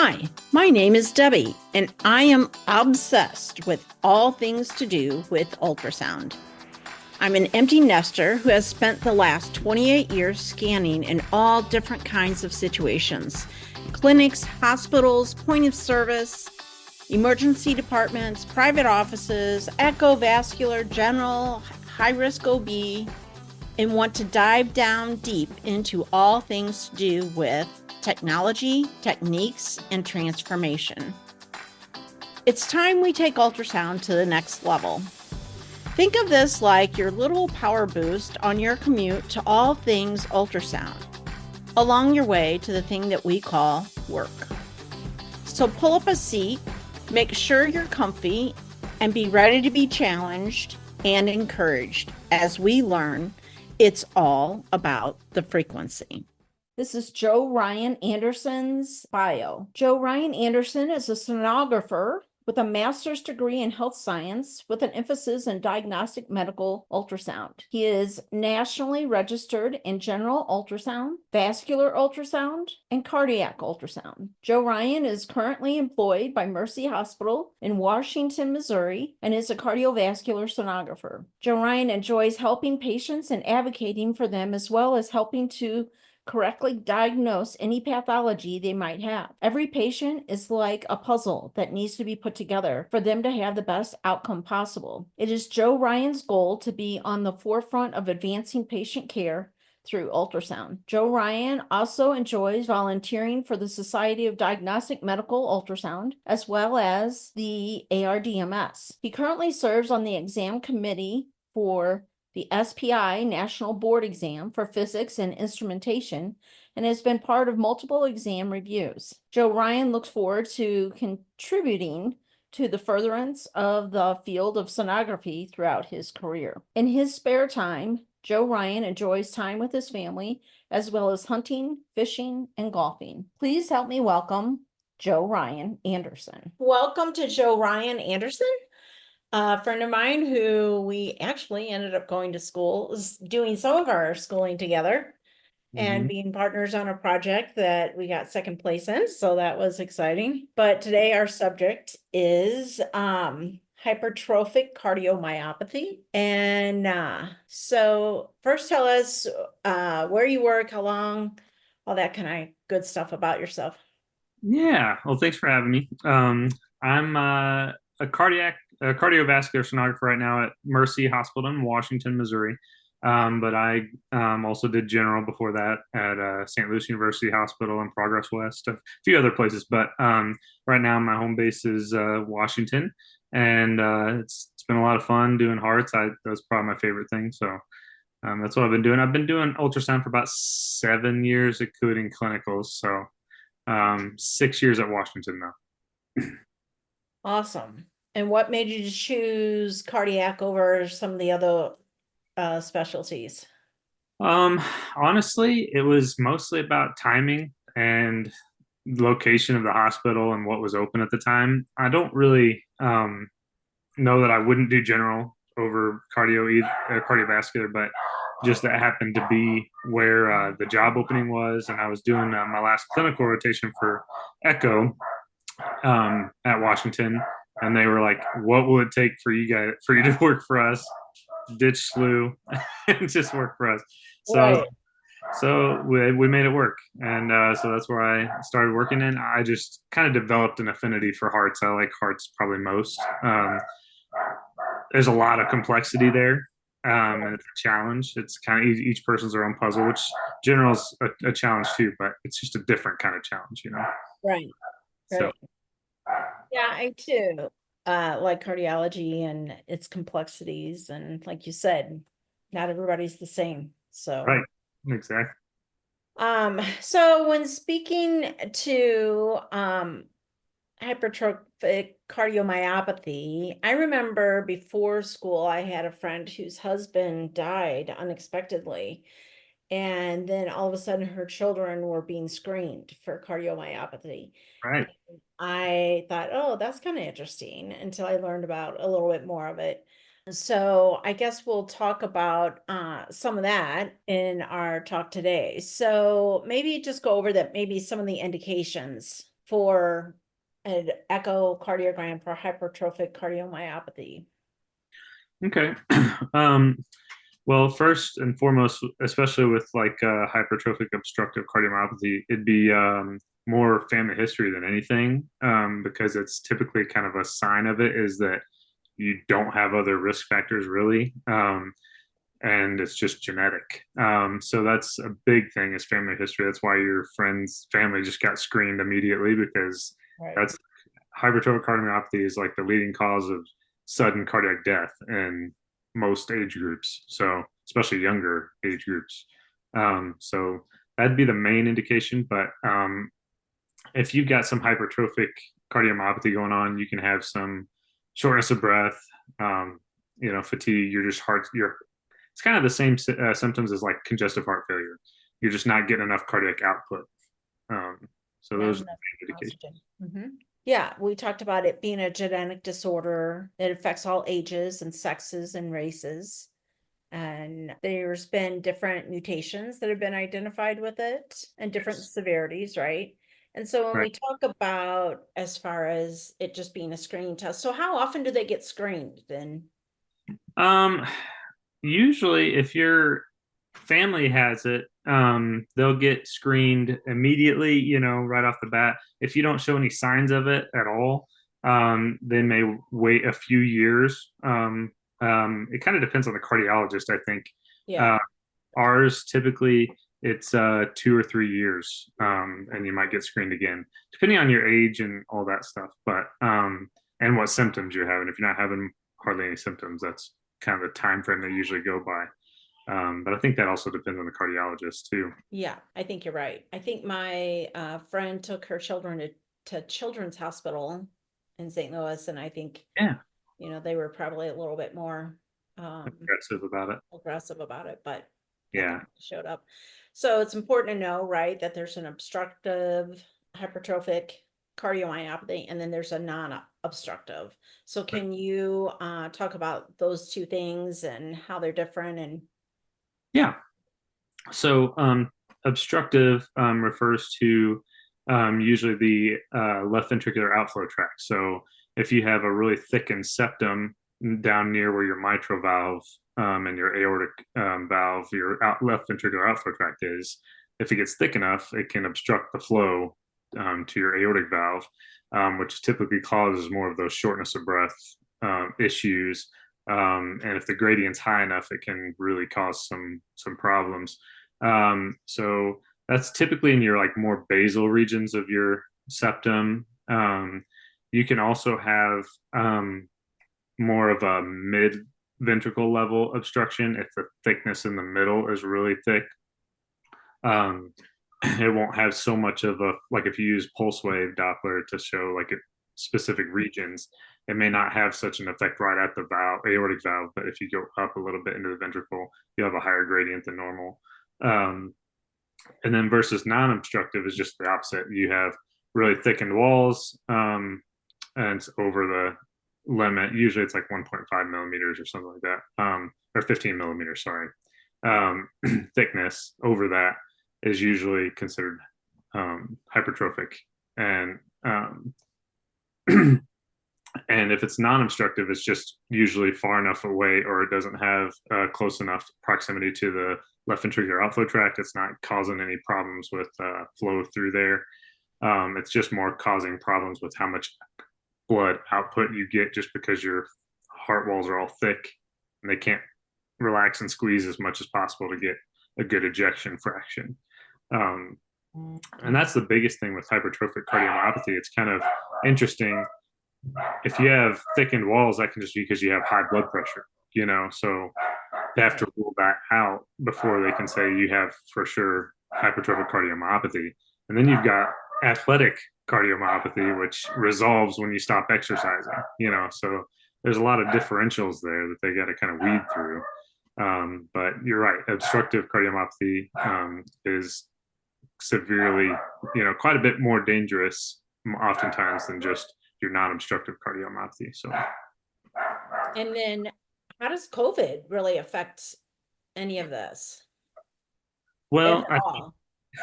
Hi, my name is Debbie, and I am obsessed with all things to do with ultrasound. I'm an empty nester who has spent the last 28 years scanning in all different kinds of situations: clinics, hospitals, point of service, emergency departments, private offices, Echovascular, general, high-risk OB, and want to dive down deep into all things to do with technology, techniques, and transformation. It's time we take ultrasound to the next level. Think of this like your little power boost on your commute to all things ultrasound, along your way to the thing that we call work. So pull up a seat, make sure you're comfy, and be ready to be challenged and encouraged as we learn it's all about the frequency. This is Joe Ryan Anderson's bio. Joe Ryan Anderson is a sonographer with a master's degree in health science with an emphasis in diagnostic medical ultrasound. He is nationally registered in general ultrasound, vascular ultrasound, and cardiac ultrasound. Joe Ryan is currently employed by Mercy Hospital in Washington, Missouri, and is a cardiovascular sonographer. Joe Ryan enjoys helping patients and advocating for them, as well as helping to correctly diagnose any pathology they might have. Every patient is like a puzzle that needs to be put together for them to have the best outcome possible. It is Joe Ryan's goal to be on the forefront of advancing patient care through ultrasound. Joe Ryan also enjoys volunteering for the Society of Diagnostic Medical Ultrasound, as well as the ARDMS. He currently serves on the exam committee for the SPI National Board Exam for Physics and Instrumentation, and has been part of multiple exam reviews. Joe Ryan looks forward to contributing to the furtherance of the field of sonography throughout his career. In his spare time, Joe Ryan enjoys time with his family, as well as hunting, fishing, and golfing. Please help me welcome Joe Ryan Anderson. Welcome to Joe Ryan Anderson. A friend of mine who we actually ended up going to school, is doing some of our schooling together and being partners on a project that we got second place in. So that was exciting. But today our subject is hypertrophic cardiomyopathy. And so first tell us where you work, how long, all that kind of good stuff about yourself. Yeah, well, thanks for having me. I'm a cardiovascular sonographer right now at Mercy Hospital in Washington, Missouri. But I also did general before that at St. Louis University Hospital in Progress West, a few other places. But right now, my home base is Washington, and it's been a lot of fun doing hearts. That's probably my favorite thing. So that's what I've been doing. I've been doing ultrasound for about 7 years, including clinicals. So 6 years at Washington now. Awesome. And what made you choose cardiac over some of the other specialties? Um, Honestly, it was mostly about timing and location of the hospital and what was open at the time. I don't really know that I wouldn't do general over cardiovascular, but just that happened to be where the job opening was, and I was doing my last clinical rotation for Echo at Washington, and they were like, "What will it take for you to work for us? Ditch SLU and just work for us." So Right. so we made it work, and so that's where I started working. And I just kind of developed an affinity for hearts. I like hearts probably most. There's a lot of complexity there, and it's a challenge. It's kind of each person's their own puzzle, which general's a challenge too, but it's just a different kind of challenge, you know. Right. So Right. Yeah, I too like cardiology and its complexities. And like you said, not everybody's the same. So, right, exactly. so when speaking to hypertrophic cardiomyopathy, I remember before school, I had a friend whose husband died unexpectedly. And then all of a sudden, her children were being screened for cardiomyopathy. Right. I thought, oh, that's kind of interesting until I learned about a little bit more of it. So I guess we'll talk about some of that in our talk today. So maybe just go over that, maybe some of the indications for an echocardiogram for hypertrophic cardiomyopathy? Okay. Um, well, first and foremost, especially with like hypertrophic obstructive cardiomyopathy, it'd be more family history than anything, because it's typically kind of a sign of it is that you don't have other risk factors really, and it's just genetic. So that's a big thing is family history. That's why your friend's family just got screened immediately because Right. that's hypertrophic cardiomyopathy is like the leading cause of sudden cardiac death in most age groups. So especially younger age groups. So that'd be the main indication. But if you've got some hypertrophic cardiomyopathy going on, you can have some shortness of breath, fatigue. You're just heart. You're it's kind of the same symptoms as like congestive heart failure. You're just not getting enough cardiac output. Um, so Not those are enough the indications. oxygen. Yeah, we talked about it being a genetic disorder. It affects all ages and sexes and races. And there's been different mutations that have been identified with it and different Yes. severities, right? And so when Right. we talk about as far as it just being a screening test, so how often do they get screened then? Um, Usually, if your family has it, they'll get screened immediately, right off the bat. If you don't show any signs of it at all, they may wait a few years. It kind of depends on the cardiologist, I think. Yeah. Uh, Ours typically it's 2 or 3 years, and you might get screened again, depending on your age and all that stuff. But and what symptoms you're having. If you're not having hardly any symptoms, that's kind of the time frame they usually go by. But I think that also depends on the cardiologist too. Yeah, I think you're right. I think my friend took her children to Children's Hospital in St. Louis, and I think, Yeah, they were probably a little bit more aggressive about it. aggressive about it, but nothing Yeah, showed up. So it's important to know, right, that there's an obstructive, hypertrophic cardiomyopathy, and then there's a non-obstructive. So right. can you talk about those two things and how they're different and Yeah. So obstructive refers to usually the left ventricular outflow tract. So if you have a really thickened septum down near where your mitral valve and your aortic valve, your left ventricular outflow tract is, if it gets thick enough, it can obstruct the flow to your aortic valve, which typically causes more of those shortness of breath issues. And if the gradient's high enough, it can really cause some problems. So that's typically in your like more basal regions of your septum. You can also have more of a mid ventricle level obstruction if the thickness in the middle is really thick. Um, it won't have so much of a like if you use pulse wave Doppler to show like specific regions, it may not have such an effect right at the valve, aortic valve, but if you go up a little bit into the ventricle, you have a higher gradient than normal. Um, and then versus non-obstructive is just the opposite. You have really thickened walls, and it's over the limit. Usually it's like 1.5 millimeters or something like that, or 15 millimeters, sorry. Thickness over that is usually considered hypertrophic. And and if it's non-obstructive, it's just usually far enough away, or it doesn't have close enough proximity to the left ventricular outflow tract. It's not causing any problems with flow through there. It's just more causing problems with how much blood output you get, just because your heart walls are all thick and they can't relax and squeeze as much as possible to get a good ejection fraction. Um, and that's the biggest thing with hypertrophic cardiomyopathy. It's kind of interesting. If you have thickened walls, that can just be because you have high blood pressure, so they have to right? rule that out before they can say you have for sure hypertrophic cardiomyopathy. And then you've got athletic cardiomyopathy, which resolves when you stop exercising, so there's a lot of differentials there that they got to kind of weed through. But you're right, obstructive cardiomyopathy is severely, quite a bit more dangerous oftentimes than just your non-obstructive cardiomyopathy. So, And then how does COVID really affect any of this, if well, at all?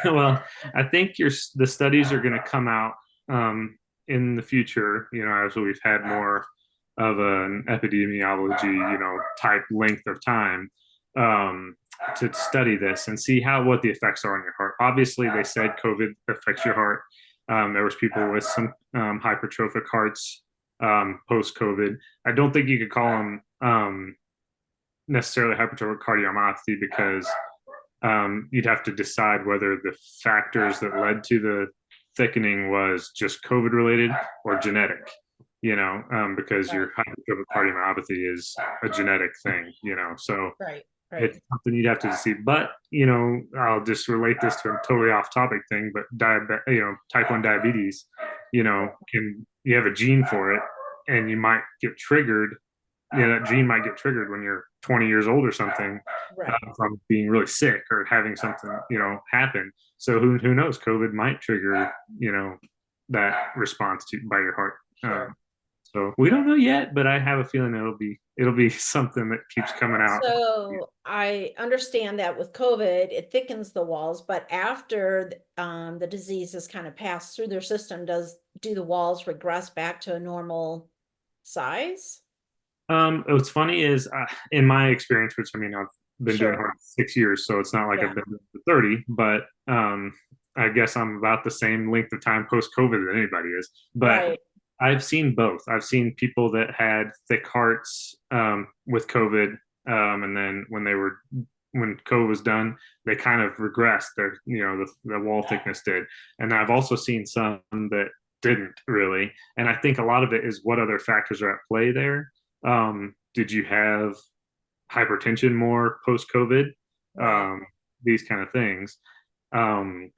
well, I think the studies are going to come out in the future, as we've had more of an epidemiology, type length of time, um, to study this and see what the effects are on your heart. Obviously, they said COVID affects your heart. There was people with some hypertrophic hearts post-COVID. I don't think you could call them necessarily hypertrophic cardiomyopathy because you'd have to decide whether the factors that led to the thickening was just COVID related or genetic, because your hypertrophic cardiomyopathy is a genetic thing, so Right. it's something you'd have to see. But, I'll just relate this to a totally off topic thing, but type 1 diabetes, you have a gene for it and you might get triggered. That gene might get triggered when you're 20 years old or something, Right. from being really sick or having something, happen. So who knows? COVID might trigger, that response by your heart. Sure. So we don't know yet, but I have a feeling it'll be something that keeps coming out. So I understand that with COVID, it thickens the walls, but after the disease has kind of passed through their system, do the walls regress back to a normal size? What's funny is, in my experience, which I mean, I've been doing Sure. heart 6 years, so it's not like Yeah. I've been doing it for 30, but I guess I'm about the same length of time post COVID that anybody is. But Right. I've seen both. I've seen people that had thick hearts with COVID, and then when COVID was done, they kind of regressed. The wall thickness did, and I've also seen some that didn't really. And I think a lot of it is what other factors are at play there. Did you have hypertension more post COVID? Right. These kind of things. Um,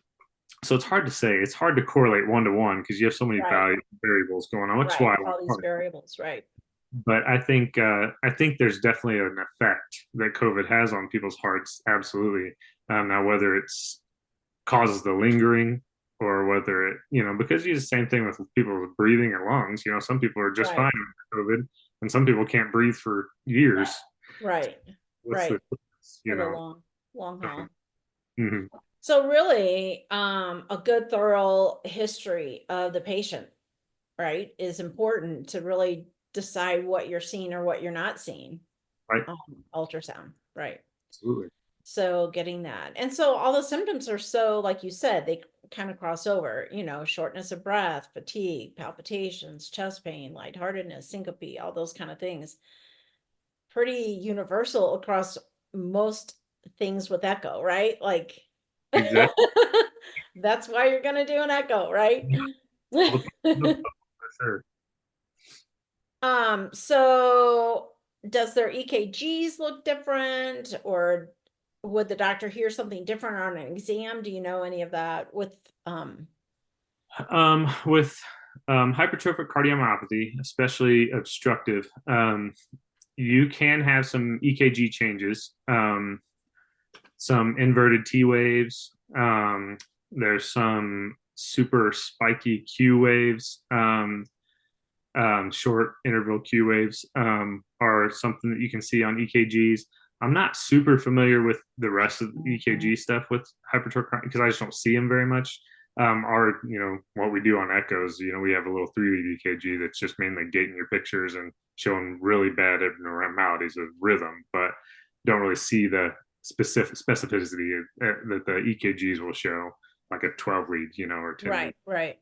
so it's hard to say. It's hard to correlate one to one because you have so many Right. variables going on, which is Right. why. All these variables. Right. But I think there's definitely an effect that COVID has on people's hearts. Absolutely. Now, whether it's causes the lingering or whether it, because you do the same thing with people with breathing and lungs. Some people are just Right. fine with COVID, and some people can't breathe for years. Right. What's Right. the difference, For the long haul. Mhm. So really, a good thorough history of the patient, right, is important to really decide what you're seeing or what you're not seeing Right? on ultrasound, right? Absolutely. So getting that. And so all the symptoms are so, like you said, they kind of cross over, shortness of breath, fatigue, palpitations, chest pain, lightheartedness, syncope, all those kind of things. Pretty universal across most things with echo, right? Like Exactly. that's why you're going to do an echo, right? All the for sure. So does their EKGs look different, or would the doctor hear something different on an exam? Do you know any of that with With hypertrophic cardiomyopathy, especially obstructive, you can have some EKG changes, some inverted T waves. There's some super spiky Q waves. Short interval Q waves are something that you can see on EKGs. I'm not super familiar with the rest of the EKG stuff with hypertrophic because I just don't see them very much. What we do on echoes, we have a little 3-lead EKG that's just mainly gating your pictures and showing really bad abnormalities of rhythm, but don't really see the specific specificity that the EKGs will show, like a 12 lead, or 10 lead. right.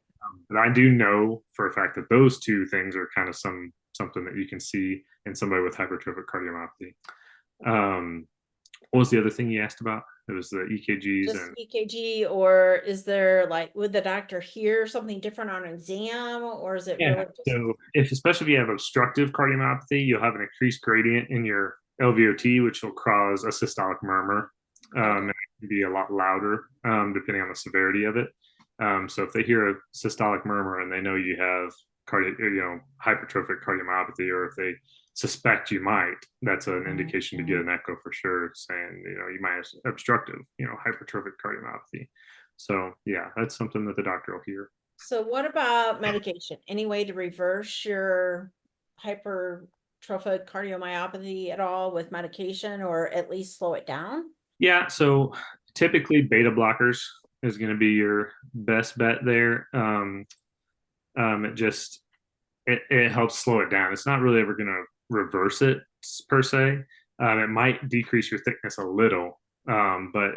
But I do know for a fact that those two things are kind of something that you can see in somebody with hypertrophic cardiomyopathy. What was the other thing you asked about? It was the EKGs Just and EKG, or is there would the doctor hear something different on an exam, or is it yeah. really just So especially if you have obstructive cardiomyopathy, you'll have an increased gradient in your LVOT, which will cause a systolic murmur. And it can be a lot louder depending on the severity of it. So if they hear a systolic murmur and they know you have hypertrophic cardiomyopathy, or if they suspect you might, that's an indication to get an echo for sure, saying you might have obstructive, hypertrophic cardiomyopathy. So yeah, that's something that the doctor will hear. So what about medication? Any way to reverse your hypertrophic cardiomyopathy at all with medication, or at least slow it down? Yeah, so typically beta blockers is going to be your best bet there. It just it helps slow it down. It's not really ever going to reverse it per se. It might decrease your thickness a little, but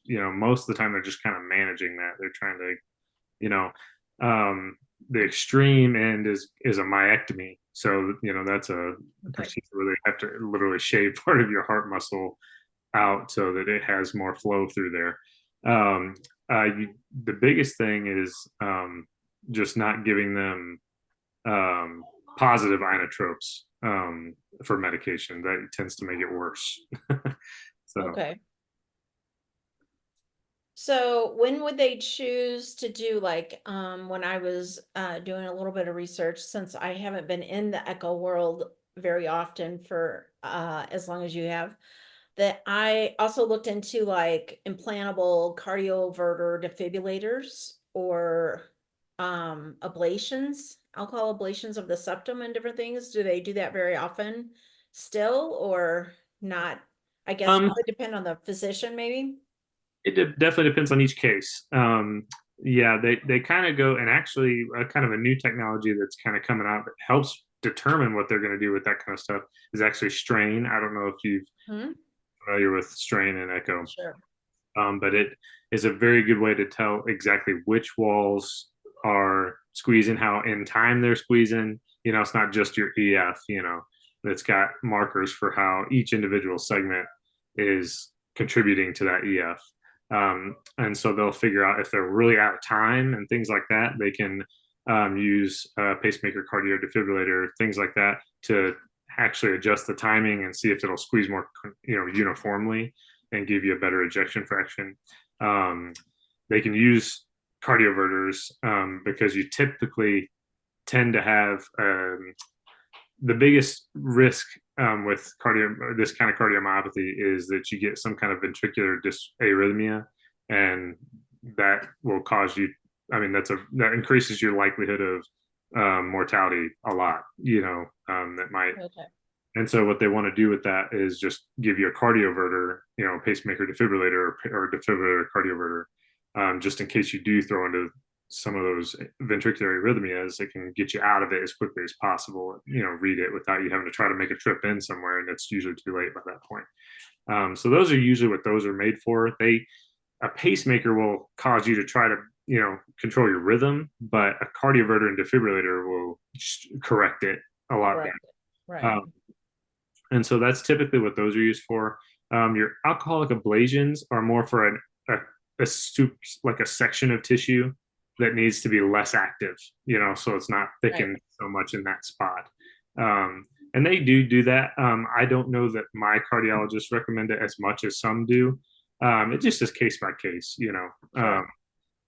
most of the time they're just kind of managing that. They're trying to, you know, um, the extreme end is a myectomy. So that's a Okay. procedure where they have to literally shave part of your heart muscle out so that it has more flow through there. The biggest thing is just not giving them um, positive inotropes for medication. That tends to make it worse. So Okay. So when would they choose to do like when I was doing a little bit of research, since I haven't been in the echo world very often for as long as you have, that I also looked into like implantable cardioverter defibrillators or ablations, alcohol ablations of the septum and different things. Do they do that very often still or not? I guess it um, would depend on the physician maybe. definitely depends on each case. Yeah, they kind of go, and actually kind of a new technology that's kind of coming out that helps determine what they're going to do with that kind of stuff is actually strain. I don't know if you're Hmm? familiar with strain and echo. Sure. But it is a very good way to tell exactly which walls are squeezing, how in time they're squeezing. It's not just your EF, it's got markers for how each individual segment is contributing to that EF. And so they'll figure out if they're really out of time and things like that. They can use a pacemaker, cardio defibrillator, things like that to actually adjust the timing and see if it'll squeeze more, uniformly and give you a better ejection fraction. Um, they can use cardioverters because you typically tend to have the biggest risk with this kind of cardiomyopathy is that you get some kind of ventricular arrhythmia, and that will cause you. I mean, that increases your likelihood of mortality a lot. That might. Okay. And so what they want to do with that is just give you a cardioverter, pacemaker defibrillator or defibrillator cardioverter, just in case you do throw into some of those ventricular arrhythmias. It can get you out of it as quickly as possible. Read it without you having to try to make a trip in somewhere, and it's usually too late by that point. So those are usually what those are made for. A pacemaker will cause you to try to control your rhythm, but a cardioverter and defibrillator will correct it a lot Right. better. Right. And so that's typically what those are used for. Your alcoholic ablations are more for a soup, like a section of tissue that needs to be less active, so it's not Right. thickened so much in that spot. And they do that. I don't know that my cardiologists recommend it as much as some do. It just is case by case. Sure.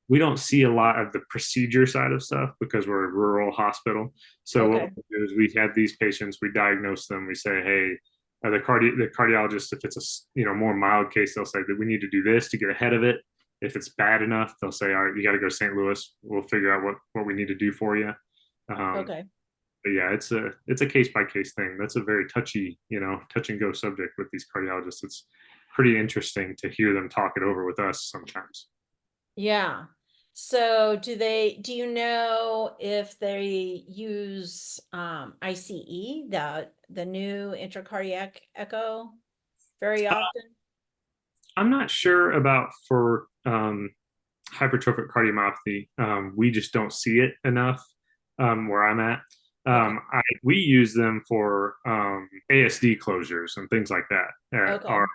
We don't see a lot of the procedure side of stuff because we're a rural hospital. So what Okay. we do is we have these patients, we diagnose them, we say, hey, the cardiologist, if it's a more mild case, they'll say that we need to do this to get ahead of it. If it's bad enough, they'll say, all right, you got to go to St. Louis. We'll figure out what we need to do for you. Um, Okay. but yeah, it's a case by case thing. That's a very touch and go subject with these cardiologists. It's pretty interesting to hear them talk it over with us sometimes. Yeah. So do you know if they use ICE, the new intracardiac echo very often? I'm not sure about for hypertrophic cardiomyopathy. We just don't see it enough where I'm at. Okay. We use them for ASD closures and things like that at Okay. our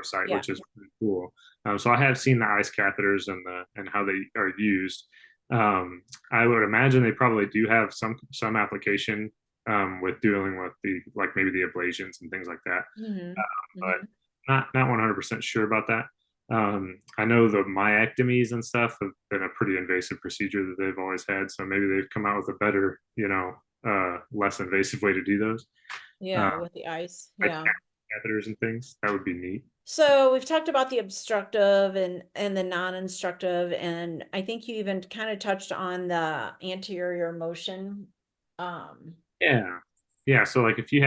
site, Yeah. which is pretty cool. So I have seen the ICE catheters and how they are used. I would imagine they probably do have some application with dealing with maybe the ablations and things like that, Hmm. but Hmm. not 100% sure about that. I know the myectomies and stuff have been a pretty invasive procedure that they've always had, so maybe they've come out with a better, less invasive way to do those. Uh, Yeah, with the ice. like Yeah. catheters and things. That would be neat. So we've talked about the obstructive and the non-obstructive, and I think you even kind of touched on the anterior motion. Um, Yeah, yeah. So like if you've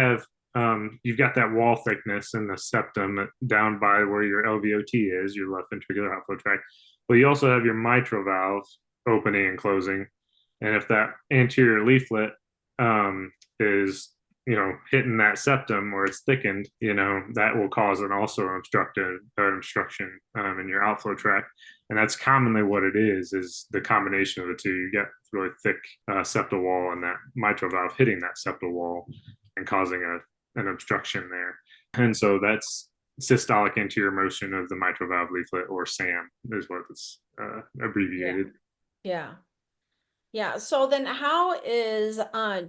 got that wall thickness in the septum down by where your LVOT is, your left ventricular outflow tract. Well, you also have your mitral valve opening and closing. And if that anterior leaflet is hitting that septum where it's thickened, that will cause also an obstruction in your outflow tract. And that's commonly what it is the combination of the two. You get really thick septal wall and that mitral valve hitting that septal wall and causing an obstruction there. And so that's systolic anterior motion of the mitral valve leaflet, or SAM is what it's abbreviated. Yeah. So then how is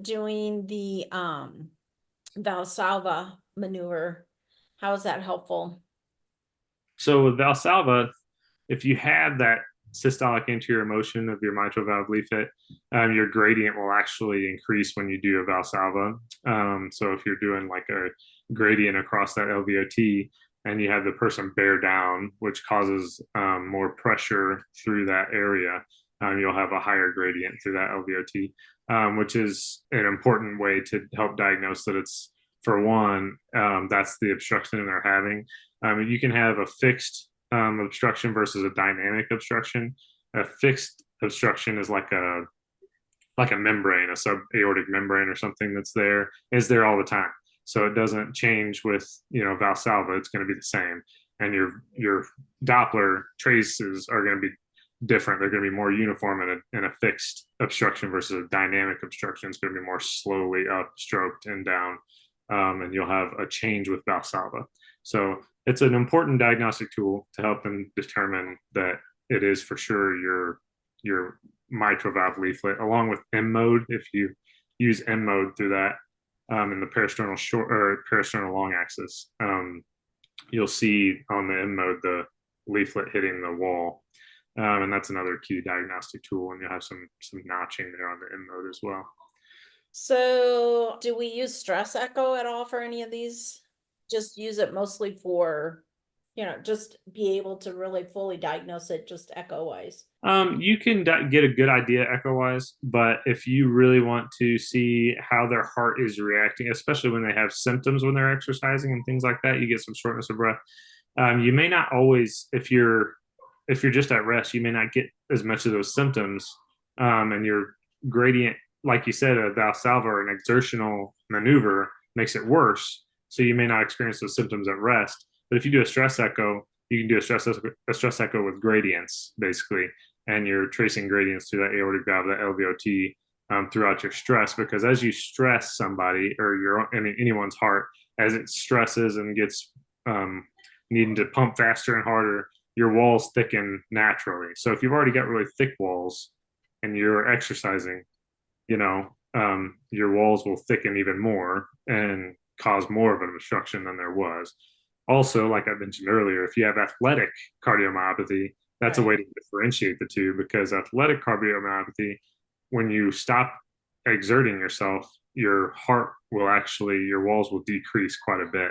doing the Valsalva maneuver, how is that helpful? So with Valsalva, if you have that systolic anterior motion of your mitral valve leaflet, your gradient will actually increase when you do a Valsalva. So if you're doing like a gradient across that LVOT and you have the person bear down, which causes more pressure through that area, you'll have a higher gradient through that LVOT, which is an important way to help diagnose that it's, for one, that's the obstruction they're having. You can have a fixed obstruction versus a dynamic obstruction. A fixed obstruction is like a membrane, a subaortic membrane or something is there all the time. So it doesn't change with Valsalva. It's going to be the same, and your Doppler traces are going to be different. They're going to be more uniform in a fixed obstruction versus a dynamic obstruction. It's going to be more slowly up, stroked, and down, and you'll have a change with Valsalva. So it's an important diagnostic tool to help them determine that it is for sure your mitral valve leaflet, along with M mode. If you use M mode through that in the parasternal short or parasternal long axis, you'll see on the M mode the leaflet hitting the wall, and that's another key diagnostic tool. And you'll have some notching there on the M mode as well. So, do we use stress echo at all for any of these? Just use it mostly for, just be able to really fully diagnose it just echo wise. You can get a good idea echo wise, but if you really want to see how their heart is reacting, especially when they have symptoms when they're exercising and things like that, you get some shortness of breath. You may not always, if you're just at rest, you may not get as much of those symptoms, and your gradient, like you said, a Valsalva or an exertional maneuver makes it worse. So you may not experience those symptoms at rest. But if you do a stress echo, you can do a stress echo with gradients, basically, and you're tracing gradients through that aortic valve, that LVOT, throughout your stress. Because as you stress somebody or anyone's heart, as it stresses and gets needing to pump faster and harder, your walls thicken naturally. So if you've already got really thick walls and you're exercising, your walls will thicken even more and cause more of an obstruction than there was. Also, like I mentioned earlier, if you have athletic cardiomyopathy, that's a way to differentiate the two, because athletic cardiomyopathy, when you stop exerting yourself, your walls will decrease quite a bit.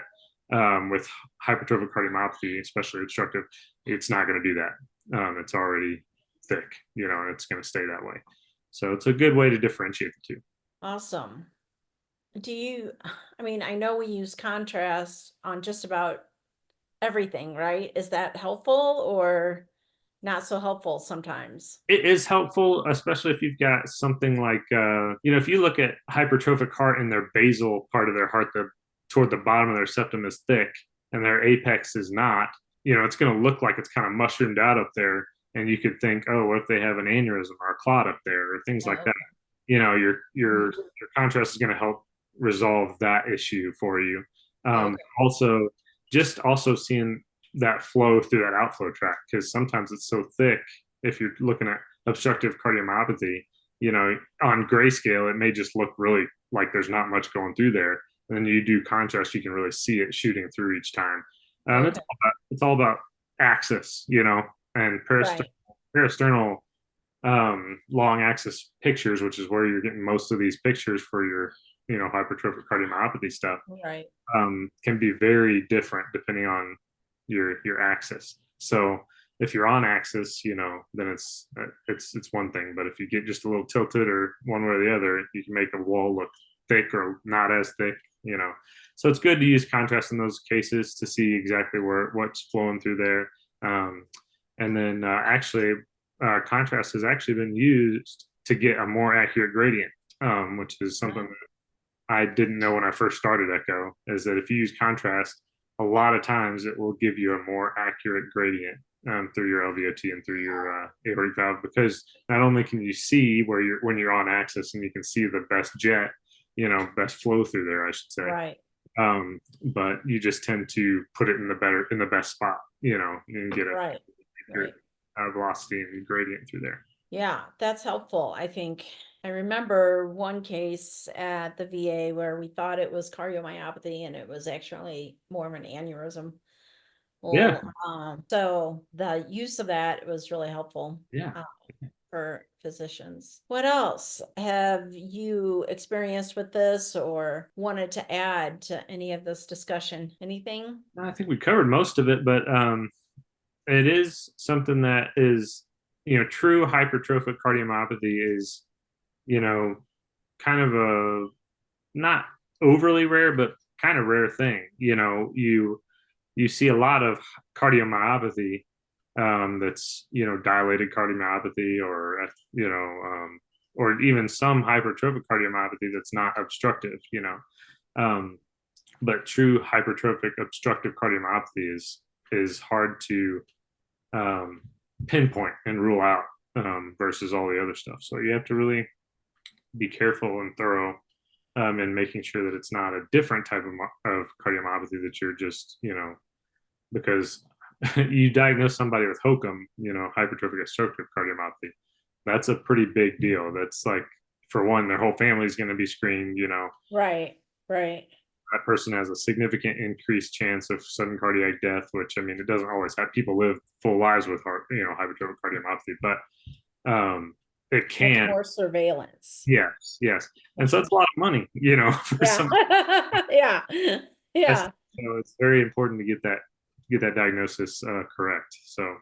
With hypertrophic cardiomyopathy, especially obstructive, it's not going to do that. It's already thick, and it's going to stay that way. So it's a good way to differentiate the two. Awesome. I know we use contrast on just about everything, right? Is that helpful or not so helpful sometimes? It is helpful, especially if you've got something like, if you look at hypertrophic heart and their basal part of their heart, toward the bottom of their septum is thick and their apex is not, it's going to look like it's kind of mushroomed out up there. And you could think, oh, what if they have an aneurysm or a clot up there or things like that? Your contrast is going to help resolve that issue for you. Also, also seeing that flow through that outflow tract, because sometimes it's so thick. If you're looking at obstructive cardiomyopathy, on grayscale, it may just look really like there's not much going through there. And then you do contrast, you can really see it shooting through each time. It's all about axis, and parasternal long axis pictures, which is where you're getting most of these pictures for your hypertrophic cardiomyopathy stuff, right? Can be very different depending on your axis. So if you're on axis, then it's one thing. But if you get just a little tilted or one way or the other, you can make a wall look thick or not as thick. So it's good to use contrast in those cases to see exactly what's flowing through there. And then contrast has actually been used to get a more accurate gradient, which is something that I didn't know when I first started echo, is that if you use contrast, a lot of times it will give you a more accurate gradient through your LVOT and through your aortic valve, because not only can you see where you're when you're on axis and you can see the best jet, best flow through there, I should say. Right. But you just tend to put it in the best spot, and get a Right. Right. velocity and gradient through there. Yeah, that's helpful. I think I remember one case at the VA where we thought it was cardiomyopathy and it was actually more of an aneurysm. Yeah. Well, so the use of that was really helpful. Yeah. For physicians. What else have you experienced with this or wanted to add to any of this discussion? Anything? I think we covered most of it, but it is something that is, true hypertrophic cardiomyopathy is, kind of a not overly rare, but kind of rare thing. You see a lot of cardiomyopathy that's dilated cardiomyopathy, or even some hypertrophic cardiomyopathy that's not obstructive. But true hypertrophic obstructive cardiomyopathy is hard to pinpoint and rule out versus all the other stuff. So you have to really be careful and thorough in making sure that it's not a different type of cardiomyopathy that you're just, because you diagnose somebody with HOCM, hypertrophic obstructive cardiomyopathy. That's a pretty big deal. That's like, for one, their whole family is going to be screened, Right. That person has a significant increased chance of sudden cardiac death, which, I mean, it doesn't always have people live full lives with hypertrophic cardiomyopathy, but it can. Much more surveillance. Yes. And so it's a lot of money, for yeah. some. yeah. So it's very important to get that diagnosis correct. So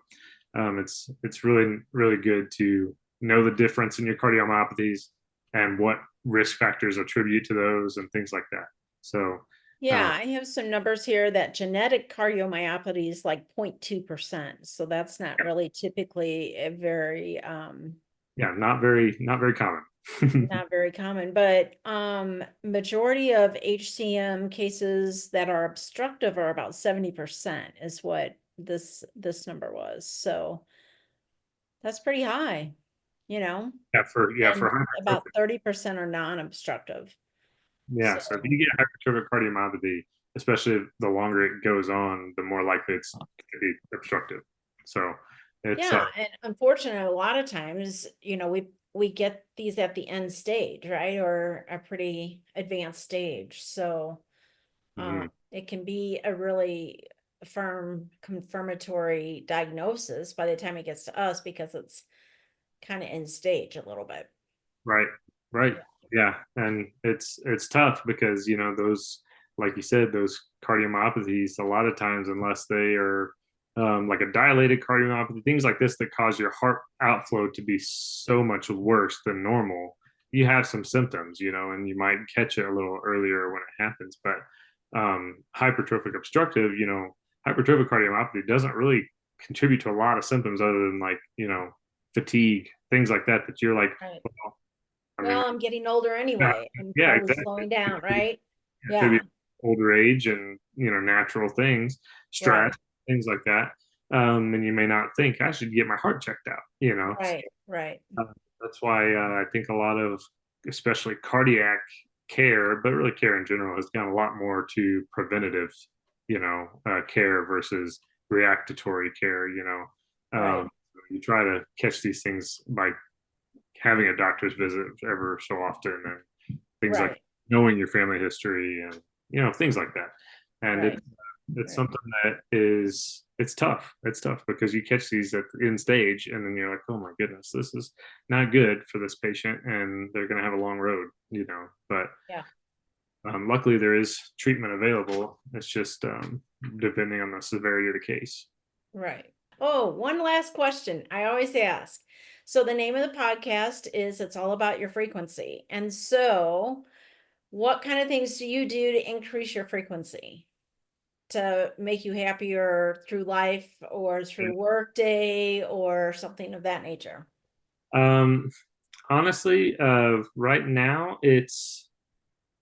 it's really good to know the difference in your cardiomyopathies and what risk factors attribute to those and things like that. So yeah, I have some numbers here that genetic cardiomyopathy is like 0.2%. So that's not really typically a very not very common. not very common, but majority of HCM cases that are obstructive are about 70% is what this number was. So that's pretty high, For about 30% are non-obstructive. So if you get hypertrophic cardiomyopathy, especially the longer it goes on, the more likely it's to be obstructive. So it's and unfortunately, a lot of times, we get these at the end stage, right? Or a pretty advanced stage. So it can be a really firm confirmatory diagnosis by the time it gets to us because it's kind of end stage a little bit. Right. Yeah. And it's tough because, those, like you said, those cardiomyopathies, a lot of times, unless they are like a dilated cardiomyopathy, things like this that cause your heart outflow to be so much worse than normal, you have some symptoms, and you might catch it a little earlier when it happens. But hypertrophic obstructive, hypertrophic cardiomyopathy doesn't really contribute to a lot of symptoms other than like, fatigue, things like that you're like, right. well, I'm getting older anyway. I'm exactly. slowing down, right? Maybe older age and natural things, stress, things like that. And you may not think I should get my heart checked out. Right. That's why I think a lot of, especially cardiac care, but really care in general, has gone a lot more to preventative, care versus reactatory care. You try to catch these things by having a doctor's visit ever so often, and things like knowing your family history and things like that. And it's something that it's tough. It's tough because you catch these at the end stage and then you're like, oh my goodness, this is not good for this patient and they're going to have a long road, but luckily there is treatment available. It's just depending on the severity of the case. Right. Oh, one last question I always ask. So the name of the podcast is It's All About Your Frequency. And so what kind of things do you do to increase your frequency to make you happier through life or through work day or something of that nature? Honestly, right now it's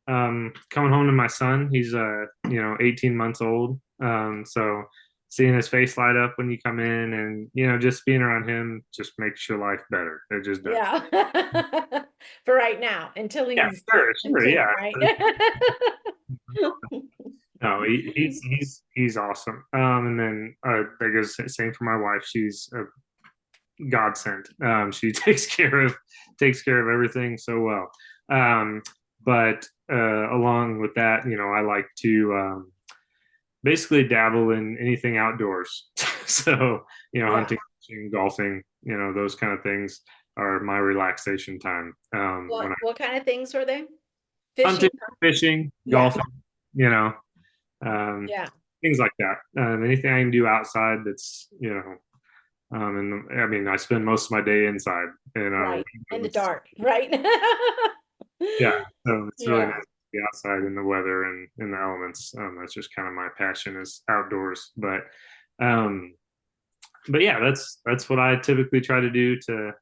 coming home to my son. He's 18 months old. So seeing his face light up when you come in, and just being around him just makes your life better. It just does. Yeah. For right now, until Yeah, he's sure, 18, yeah. right? No, he's awesome. And then I guess same for my wife. She's a godsend. She takes care of everything so well. But along with that, I like to basically dabble in anything outdoors. So, Yeah. hunting, fishing, golfing, those kind of things are my relaxation time. When I What kind of things were they? hunting, Fishing? fishing, Yeah. golfing, you know, um, Yeah. things like that. Anything I can do outside that's, and I mean, I spend most of my day inside, Right. In the dark, right? yeah, so it's really Yeah. nice to be outside in the weather and in the elements. That's just kind of my passion is outdoors. Um, but yeah, that's what I typically try to do to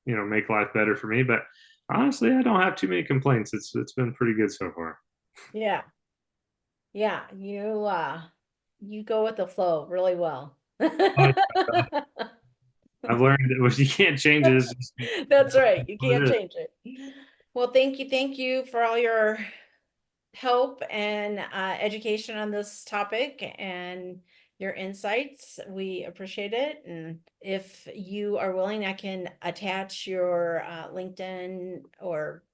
make life better for me. But honestly, I don't have too many complaints. It's been pretty good so far. Yeah. Yeah. You go with the flow really well. I've learned that you can't change it. It's just That's right. You what can't it is. change it. Well, thank you for all your help and education on this topic and your insights. We appreciate it. And if you are willing, I can attach your LinkedIn or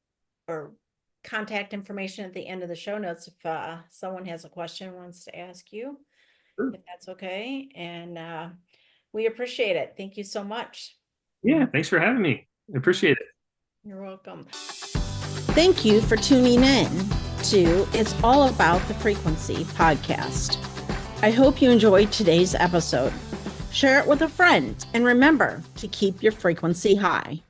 contact information at the end of the show notes if someone has a question wants to ask you, Sure. if that's okay. And we appreciate it. Thank you so much. Yeah, thanks for having me. I appreciate it. You're welcome. Thank you for tuning in to It's All About the Frequency podcast. I hope you enjoyed today's episode. Share it with a friend and remember to keep your frequency high.